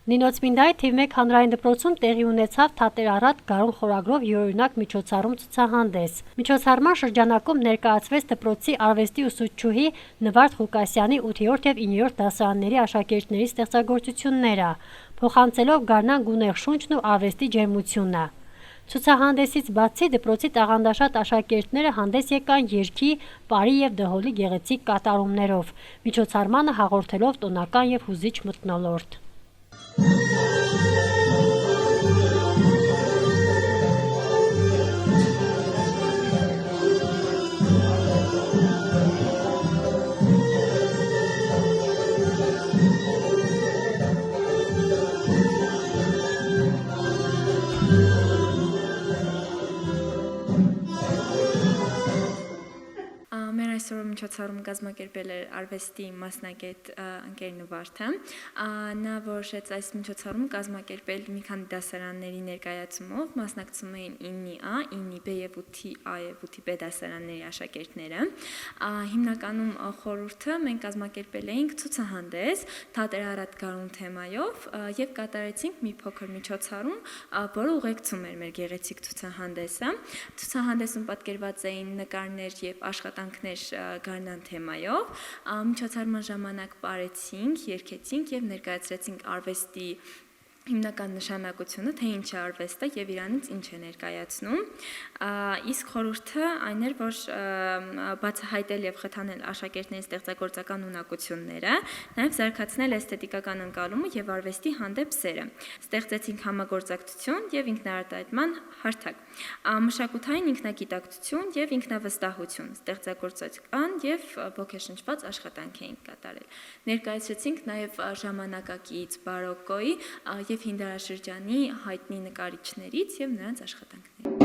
Նինոցմինդայի թիվ 1 հանրային դպրոցում տեղի ունեցավ «Թատեր առատ» գարուն խորագրով յուրօրինակ միջոցառում ցուցահանդես։ Միջոցառման շրջանակում ներկայացվեց դպրոցի արվեստի ուսուցչուհի Նվարդ Ղուկասյանի 8-րդ և 9-րդ դասարանների աշակերտների ստեղծագործությունները, փոխանցելով գարնան գունեղ շունչն ու արվեստի ջերմությունը։ Ցուցահանդեսից բացի դպրոցի տաղանդաշատ աշակերտները հանդես եկան երգի, պարի և դհոլի գեղեցիկ կատարումներով, միջոցառմանը հաղորդելով տոնական և հուզիչ մթնոլորտ։ Մեր այսօր միջոցառում կազմակերպել էր արվեստի մասնագետ ընկեր Նվարդը։ Նա որոշեց այս միջոցառումը կազմակերպել մի քանի դասարանների ներկայացումով, մասնակցում էին 9-ա, 9-B և 8-A և 8B դասարանների աշակերտները։ Հիմնականում խորհուրդը մենք կազմակերպել էինք ցուցահանդես «Թատեր առատ» գարուն թեմայով և կատարեցինք մի փոքր միջոցառում, որը ուղեկցում էր մեր գեղեցիկ ցուցահանդեսը։ Ցուցահանդեսում պատկերված էին նկարներ և աշխատանքներ գարնան թեմայով։ Միջոցառման ժամանակ պարեցինք, երգեցինք և ներկայացրեցինք արվեստի հիմնական նշանակությունը, թե ինչ է արվեստը և իրանից ինչ է ներկայացնում։ Իսկ խորհուրդը այն էր, որ բացահայտել և խթանել աշակերտների ստեղծագործական ունակությունները, նաև զարգացնել էսթետիկական ընկալումը և արվեստի հանդեպ սերը։ Ստեղծեցինք համագործակցություն և ինքնաարտահայտման հարթակ, մշակութային ինքնագիտակցություն և ինքնավստահություն, ստեղծագործական և ոգեշնչված աշխատանք էինք կատարել։ Ներկայացրեցինք նաև ժամանակակից բարոկկոյի և հին դարաշրջանի հայտնի նկարիչներից և նրանց աշխատանքների։